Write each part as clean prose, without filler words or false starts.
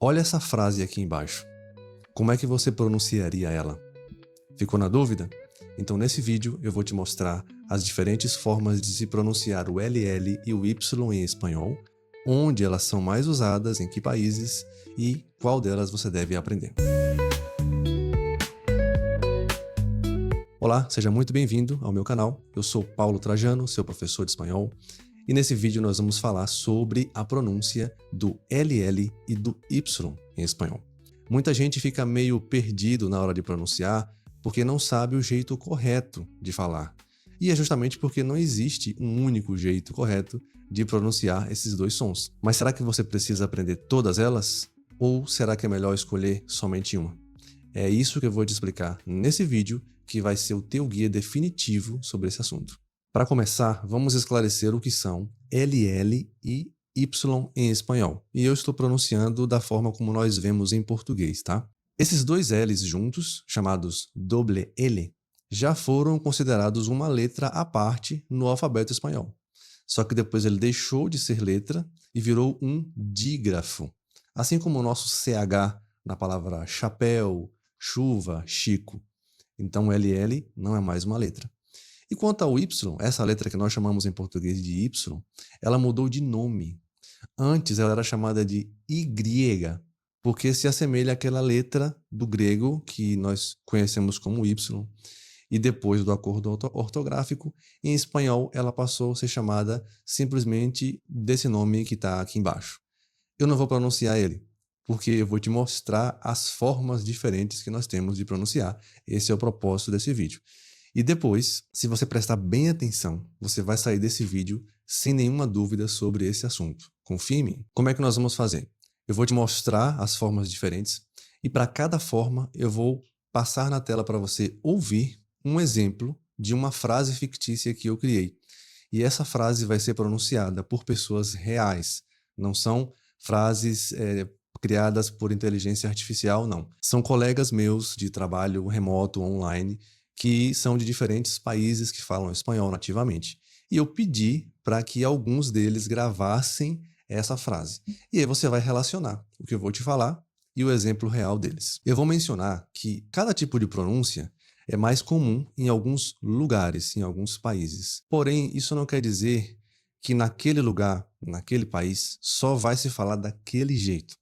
Olha essa frase aqui embaixo. Como é que você pronunciaria ela? Ficou na dúvida? Então nesse vídeo eu vou te mostrar as diferentes formas de se pronunciar o LL e o Y em espanhol, onde elas são mais usadas, em que países e qual delas você deve aprender. Olá, seja muito bem-vindo ao meu canal. Eu sou Paulo Trajano, seu professor de espanhol, e nesse vídeo nós vamos falar sobre a pronúncia do LL e do Y em espanhol. Muita gente fica meio perdido na hora de pronunciar porque não sabe o jeito correto de falar. E é justamente porque não existe um único jeito correto de pronunciar esses dois sons. Mas será que você precisa aprender todas elas? Ou será que é melhor escolher somente uma? É isso que eu vou te explicar nesse vídeo, que vai ser o teu guia definitivo sobre esse assunto. Para começar, vamos esclarecer o que são LL e Y em espanhol. E eu estou pronunciando da forma como nós vemos em português, tá? Esses dois L's juntos, chamados doble L, já foram considerados uma letra à parte no alfabeto espanhol. Só que depois ele deixou de ser letra e virou um dígrafo. Assim como o nosso CH na palavra chapéu, chuva, Chico. Então LL não é mais uma letra. E quanto ao Y, essa letra que nós chamamos em português de Y, ela mudou de nome. Antes ela era chamada de Y, porque se assemelha àquela letra do grego que nós conhecemos como Y. E depois do acordo ortográfico, em espanhol ela passou a ser chamada simplesmente desse nome que está aqui embaixo. Eu não vou pronunciar ele, porque eu vou te mostrar as formas diferentes que nós temos de pronunciar. Esse é o propósito desse vídeo. E depois, se você prestar bem atenção, você vai sair desse vídeo sem nenhuma dúvida sobre esse assunto. Confia em mim. Como é que nós vamos fazer? Eu vou te mostrar as formas diferentes e para cada forma eu vou passar na tela para você ouvir um exemplo de uma frase fictícia que eu criei. E essa frase vai ser pronunciada por pessoas reais. Não são frases criadas por inteligência artificial, não. São colegas meus de trabalho remoto, online, que são de diferentes países que falam espanhol nativamente. E eu pedi para que alguns deles gravassem essa frase. E aí você vai relacionar o que eu vou te falar e o exemplo real deles. Eu vou mencionar que cada tipo de pronúncia é mais comum em alguns lugares, em alguns países. Porém, isso não quer dizer que naquele lugar, naquele país, só vai se falar daquele jeito.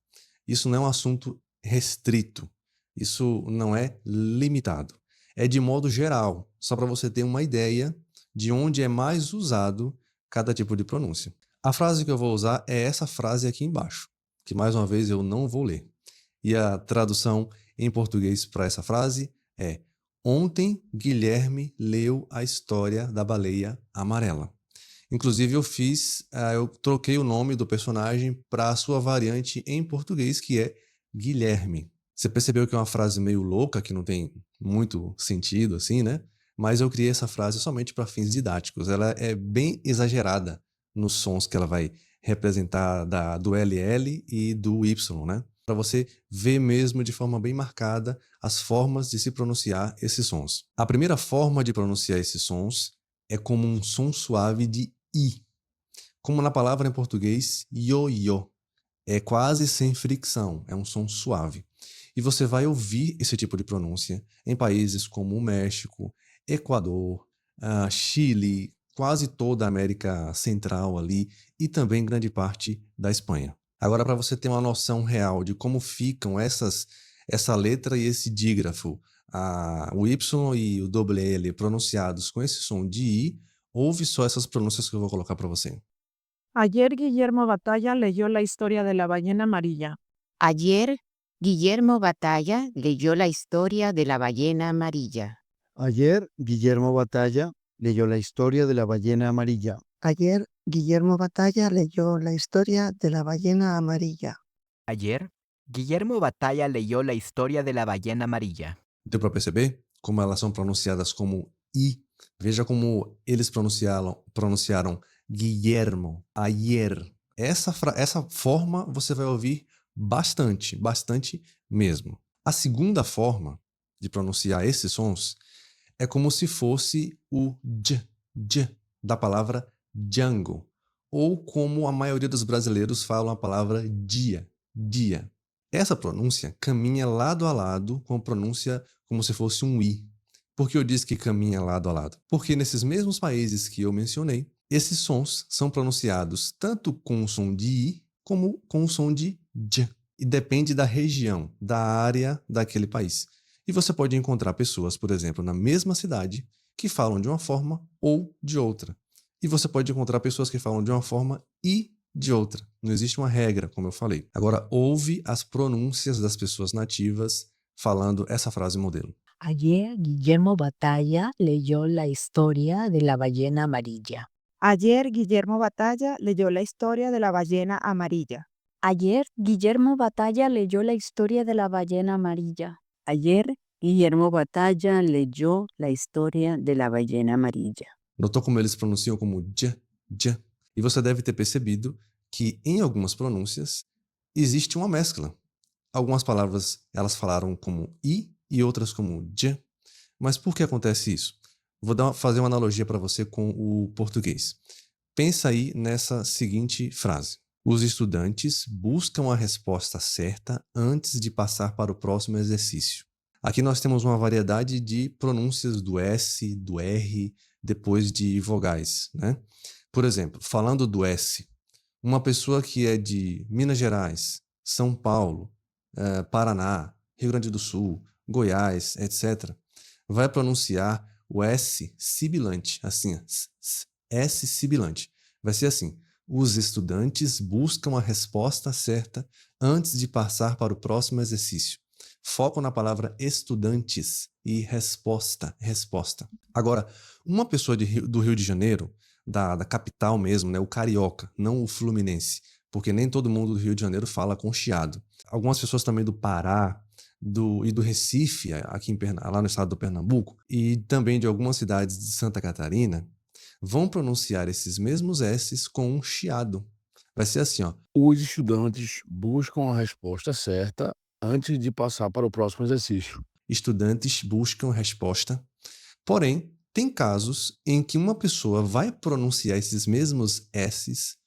Isso não é um assunto restrito. Isso não é limitado. É de modo geral, só para você ter uma ideia de onde é mais usado cada tipo de pronúncia. A frase que eu vou usar é essa frase aqui embaixo, que mais uma vez eu não vou ler. E a tradução em português para essa frase é: ontem Guilherme leu a história da baleia amarela. Inclusive eu troquei o nome do personagem para a sua variante em português, que é Guilherme. Você percebeu que é uma frase meio louca, que não tem muito sentido assim, né? Mas eu criei essa frase somente para fins didáticos. Ela é bem exagerada nos sons que ela vai representar do LL e do Y, né? Para você ver mesmo de forma bem marcada as formas de se pronunciar esses sons. A primeira forma de pronunciar esses sons é como um som suave de I. Como na palavra em português, ioiô. É quase sem fricção, é um som suave. E você vai ouvir esse tipo de pronúncia em países como o México, Equador, Chile, quase toda a América Central ali e também grande parte da Espanha. Agora, para você ter uma noção real de como ficam essa letra e esse dígrafo, o Y e o doble L pronunciados com esse som de I, ouve só essas pronúncias que eu vou colocar para você. Ayer Guillermo Batalla leyó la historia de la ballena amarilla. Ayer, Guillermo Batalla leyó la historia de la ballena amarilla. Ayer, Guillermo Batalla leyó la historia de la ballena amarilla. Ayer, Guillermo Batalla leyó la historia de la ballena amarilla. Ayer, Guillermo Batalla leyó la historia de la ballena amarilla. Deu para perceber como elas são pronunciadas como I? Veja como eles pronunciaram Guillermo, ayer. Essa forma você vai ouvir bastante mesmo. A segunda forma de pronunciar esses sons é como se fosse o j da palavra Django, ou como a maioria dos brasileiros falam a palavra dia. Essa pronúncia caminha lado a lado com a pronúncia como se fosse um I. Por que eu disse que caminha lado a lado? Porque nesses mesmos países que eu mencionei, esses sons são pronunciados tanto com o som de I como com o som de J. E depende da região, da área daquele país. E você pode encontrar pessoas, por exemplo, na mesma cidade, que falam de uma forma ou de outra. E você pode encontrar pessoas que falam de uma forma e de outra. Não existe uma regra, como eu falei. Agora, ouve as pronúncias das pessoas nativas falando essa frase modelo. Ayer Guillermo Batalla leyó la historia de la ballena amarilla. Ayer Guillermo Batalla leyó la historia de la ballena amarilla. Ayer Guillermo Batalla leyó la historia de la ballena amarilla. Ayer Guillermo Batalla leyó la historia de la ballena amarilla. Notou como eles pronunciam como j, j? E você deve ter percebido que em algumas pronúncias existe uma mescla. Algumas palavras elas falaram como i e outras como j. Mas por que acontece isso? Vou fazer uma analogia para você com o português. Pensa aí nessa seguinte frase. Os estudantes buscam a resposta certa antes de passar para o próximo exercício. Aqui nós temos uma variedade de pronúncias do S, do R, depois de vogais, né? Por exemplo, falando do S, uma pessoa que é de Minas Gerais, São Paulo, Paraná, Rio Grande do Sul, Goiás, etc., vai pronunciar o S sibilante, assim, S sibilante. Vai ser assim, os estudantes buscam a resposta certa antes de passar para o próximo exercício. Foco na palavra estudantes e resposta, resposta. Agora, uma pessoa do Rio de Janeiro, da capital mesmo, né, o carioca, não o fluminense, porque nem todo mundo do Rio de Janeiro fala com chiado. Algumas pessoas também do Pará e do Recife, aqui lá no estado do Pernambuco, e também de algumas cidades de Santa Catarina, vão pronunciar esses mesmos S's com um chiado. Vai ser assim, ó. Os estudantes buscam a resposta certa antes de passar para o próximo exercício. Estudantes buscam resposta. Porém, tem casos em que uma pessoa vai pronunciar esses mesmos S's,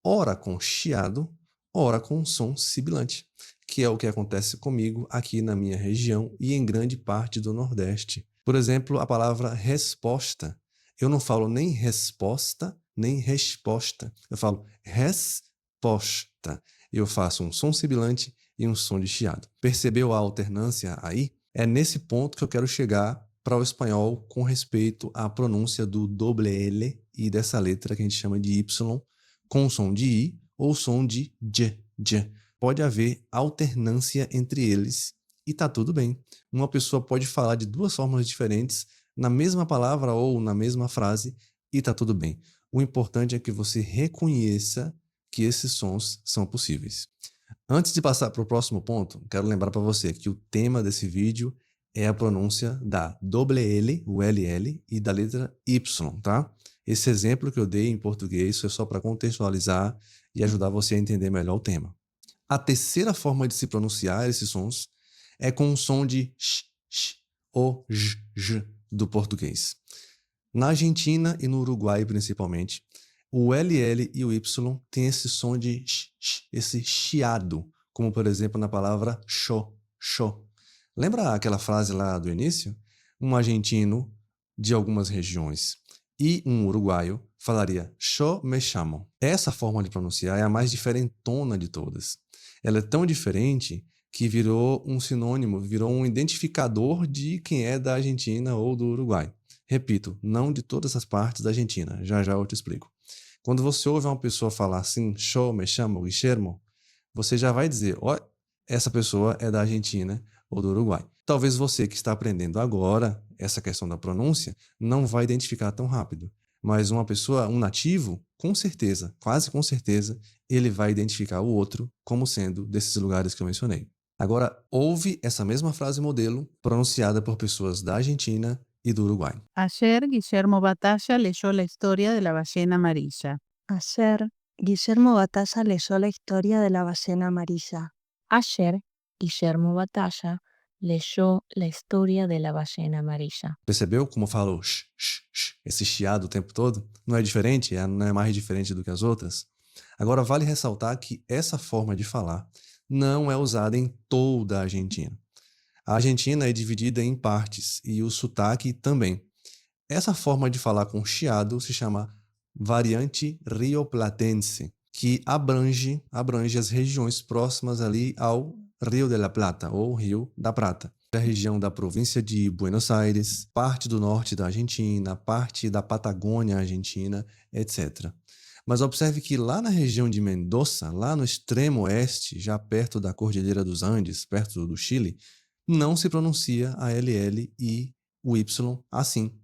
ora com chiado, ora com som sibilante, que é o que acontece comigo aqui na minha região e em grande parte do Nordeste. Por exemplo, a palavra resposta. Eu não falo nem resposta, nem resposta. Eu falo resposta. Eu faço um som sibilante e um som de chiado. Percebeu a alternância aí? É nesse ponto que eu quero chegar para o espanhol com respeito à pronúncia do doble L e dessa letra que a gente chama de Y, com som de I ou som de J, J. Pode haver alternância entre eles e tá tudo bem. Uma pessoa pode falar de duas formas diferentes na mesma palavra ou na mesma frase e tá tudo bem. O importante é que você reconheça que esses sons são possíveis. Antes de passar para o próximo ponto, quero lembrar para você que o tema desse vídeo é a pronúncia da doble L, o LL, e da letra Y, tá? Esse exemplo que eu dei em português foi só para contextualizar e ajudar você a entender melhor o tema. A terceira forma de se pronunciar esses sons é com o som de sh, ou j do português. Na Argentina e no Uruguai, principalmente, o LL e o Y têm esse som de esse chiado, como por exemplo na palavra show. Lembra aquela frase lá do início? Um argentino de algumas regiões e um uruguaio falaria yo me chamo. Essa forma de pronunciar é a mais diferentona de todas. Ela é tão diferente que virou um sinônimo, virou um identificador de quem é da Argentina ou do Uruguai. Repito, não de todas as partes da Argentina. Já eu te explico. Quando você ouve uma pessoa falar assim, yo me chamo Guillermo, você já vai dizer, ó, essa pessoa é da Argentina ou do Uruguai. Talvez você que está aprendendo agora essa questão da pronúncia não vai identificar tão rápido, mas uma pessoa, um nativo, com certeza, quase com certeza, ele vai identificar o outro como sendo desses lugares que eu mencionei. Agora, ouve essa mesma frase modelo pronunciada por pessoas da Argentina e do Uruguai. Ayer Guillermo Batalla leyó la historia de la ballena amarilla. Ayer, Guillermo Batalla leyó la historia de la ballena amarilla. Ayer Guillermo Batalla leyó la historia de la ballena amarilla. Percebeu como falo esse chiado o tempo todo? Não é diferente? Não é mais diferente do que as outras? Agora, vale ressaltar que essa forma de falar não é usada em toda a Argentina. A Argentina é dividida em partes e o sotaque também. Essa forma de falar com chiado se chama variante rioplatense, que abrange as regiões próximas ali ao Rio de la Plata, ou Rio da Prata. A região da província de Buenos Aires, parte do norte da Argentina, parte da Patagônia Argentina, etc. Mas observe que lá na região de Mendoza, lá no extremo oeste, já perto da Cordilheira dos Andes, perto do Chile, não se pronuncia a LL e o Y assim.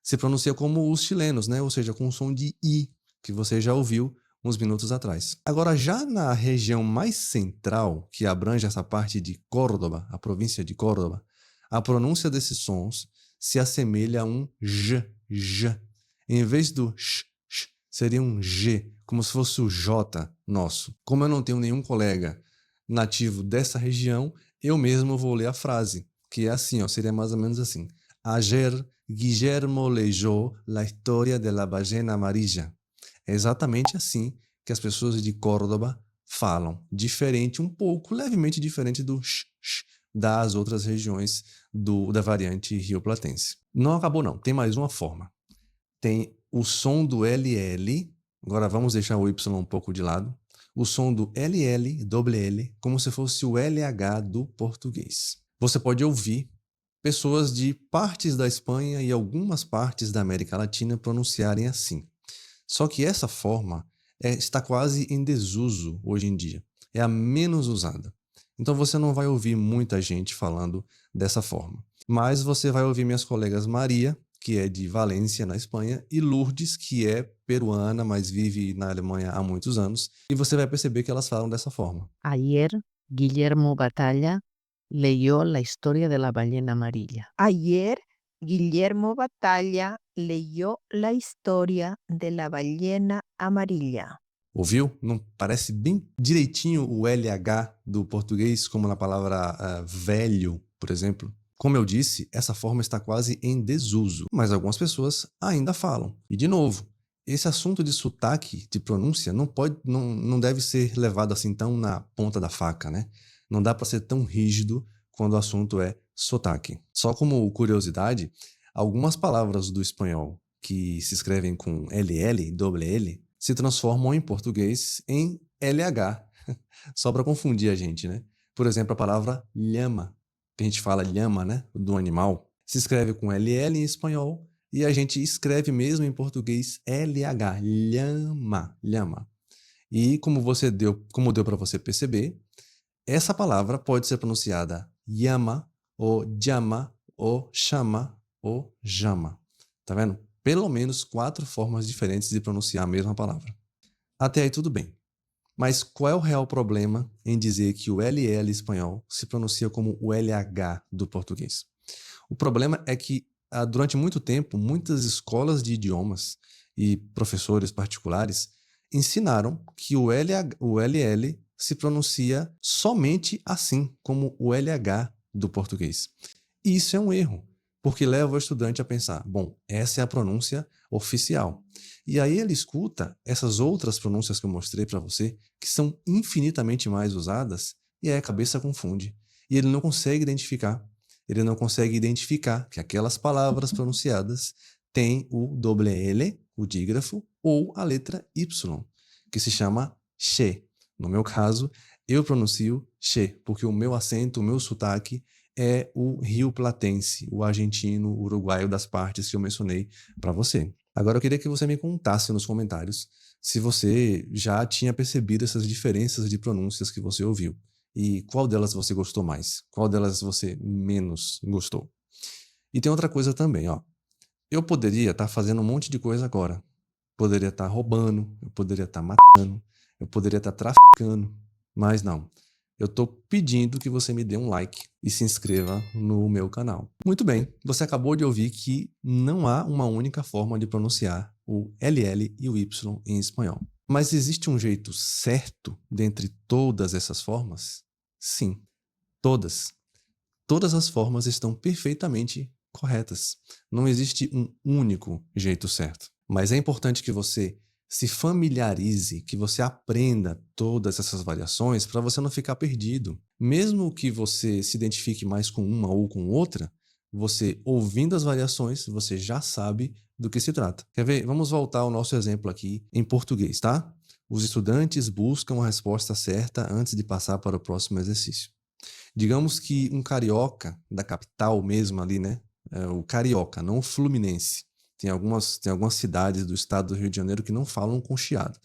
Se pronuncia como os chilenos, né? Ou seja, com o som de I, que você já ouviu uns minutos atrás. Agora, já na região mais central, que abrange essa parte de Córdoba, a província de Córdoba, a pronúncia desses sons se assemelha a um J. Em vez do sh, seria um G, como se fosse o J nosso. Como eu não tenho nenhum colega nativo dessa região, eu mesmo vou ler a frase, que é assim, ó, seria mais ou menos assim. Ayer, Guillermo leyó la historia de la ballena amarilla. É exatamente assim que as pessoas de Córdoba falam. Diferente, um pouco, levemente diferente do sh das outras regiões da variante rioplatense. Não acabou não, tem mais uma forma. Tem o som do LL, agora vamos deixar o Y um pouco de lado. O som do LL, doble L, como se fosse o LH do português. Você pode ouvir pessoas de partes da Espanha e algumas partes da América Latina pronunciarem assim. Só que essa forma está quase em desuso hoje em dia. É a menos usada. Então você não vai ouvir muita gente falando dessa forma. Mas você vai ouvir minhas colegas Maria, que é de Valência, na Espanha, e Lourdes, que é peruana, mas vive na Alemanha há muitos anos. E você vai perceber que elas falam dessa forma. Ayer, Guillermo Batalla leyó la historia de la ballena amarilla. Ayer, Guillermo Batalla leyó la historia de la ballena amarilla. Ouviu? Não parece bem direitinho o LH do português, como na palavra velho, por exemplo? Como eu disse, essa forma está quase em desuso, mas algumas pessoas ainda falam. E, de novo, esse assunto de sotaque, de pronúncia, não deve ser levado assim tão na ponta da faca, né? Não dá para ser tão rígido quando o assunto é sotaque. Só como curiosidade, algumas palavras do espanhol que se escrevem com LL, doble L, se transformam em português em LH, só para confundir a gente, né? Por exemplo, a palavra llama, que a gente fala llama, né? Do animal, se escreve com LL em espanhol e a gente escreve mesmo em português LH, llama. E como deu para você perceber, essa palavra pode ser pronunciada llama, ou llama, ou chama, ou jama. Tá vendo? Pelo menos 4 formas diferentes de pronunciar a mesma palavra. Até aí tudo bem. Mas qual é o real problema em dizer que o LL espanhol se pronuncia como o LH do português? O problema é que, durante muito tempo, muitas escolas de idiomas e professores particulares ensinaram que o LL se pronuncia somente assim, como o LH do português. E isso é um erro, porque leva o estudante a pensar, bom, essa é a pronúncia oficial. E aí ele escuta essas outras pronúncias que eu mostrei para você, que são infinitamente mais usadas, e aí a cabeça confunde. E ele não consegue identificar que aquelas palavras pronunciadas têm o doble L, o dígrafo, ou a letra Y, que se chama che. No meu caso, eu pronuncio che, porque o meu acento, o meu sotaque é o rioplatense, o argentino, o uruguaio das partes que eu mencionei para você. Agora eu queria que você me contasse nos comentários se você já tinha percebido essas diferenças de pronúncias que você ouviu e qual delas você gostou mais, qual delas você menos gostou. E tem outra coisa também, ó. Eu poderia estar fazendo um monte de coisa agora. Poderia estar roubando, eu poderia estar matando, eu poderia estar traficando, mas não. Eu estou pedindo que você me dê um like e se inscreva no meu canal. Muito bem, você acabou de ouvir que não há uma única forma de pronunciar o LL e o Y em espanhol. Mas existe um jeito certo dentre todas essas formas? Sim, todas. Todas as formas estão perfeitamente corretas. Não existe um único jeito certo. Mas é importante que você se familiarize, que você aprenda todas essas variações para você não ficar perdido. Mesmo que você se identifique mais com uma ou com outra, você ouvindo as variações, você já sabe do que se trata. Quer ver? Vamos voltar ao nosso exemplo aqui em português, tá? Os estudantes buscam a resposta certa antes de passar para o próximo exercício. Digamos que um carioca da capital mesmo ali, né? O carioca, não o fluminense. Tem algumas cidades do estado do Rio de Janeiro que não falam com chiado.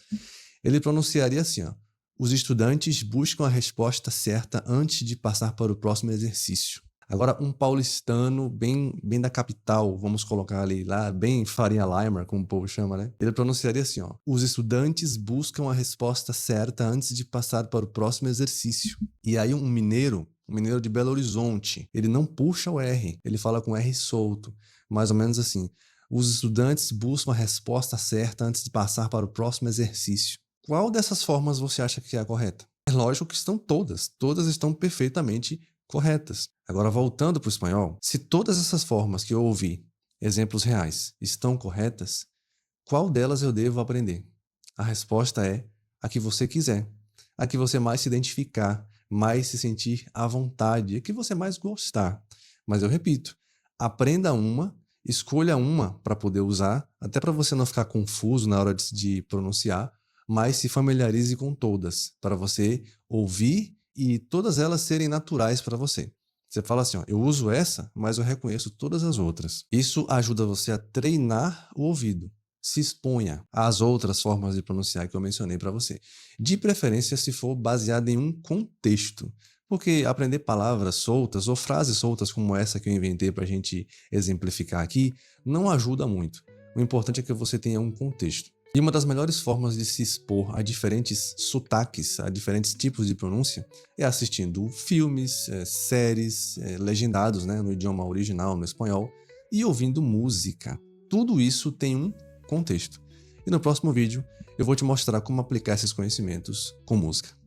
Ele pronunciaria assim, ó: os estudantes buscam a resposta certa antes de passar para o próximo exercício. Agora, um paulistano bem da capital, vamos colocar ali, lá bem Faria Limer, como o povo chama, né? Ele pronunciaria assim, ó: os estudantes buscam a resposta certa antes de passar para o próximo exercício. E aí um mineiro de Belo Horizonte, ele não puxa o R, ele fala com R solto, mais ou menos assim: os estudantes buscam a resposta certa antes de passar para o próximo exercício. Qual dessas formas você acha que é a correta? É lógico que estão todas estão perfeitamente corretas. Agora, voltando para o espanhol, se todas essas formas que eu ouvi, exemplos reais, estão corretas, qual delas eu devo aprender? A resposta é a que você quiser, a que você mais se identificar, mais se sentir à vontade, a que você mais gostar. Mas eu repito, aprenda uma, escolha uma para poder usar, até para você não ficar confuso na hora de pronunciar, mas se familiarize com todas, para você ouvir e todas elas serem naturais para você. Você fala assim, ó: eu uso essa, mas eu reconheço todas as outras. Isso ajuda você a treinar o ouvido. Se exponha às outras formas de pronunciar que eu mencionei para você. De preferência, se for baseado em um contexto. Porque aprender palavras soltas ou frases soltas como essa que eu inventei para a gente exemplificar aqui não ajuda muito. O importante é que você tenha um contexto. E uma das melhores formas de se expor a diferentes sotaques, a diferentes tipos de pronúncia, é assistindo filmes, séries, legendados, né, no idioma original, no espanhol, e ouvindo música. Tudo isso tem um contexto. E no próximo vídeo eu vou te mostrar como aplicar esses conhecimentos com música.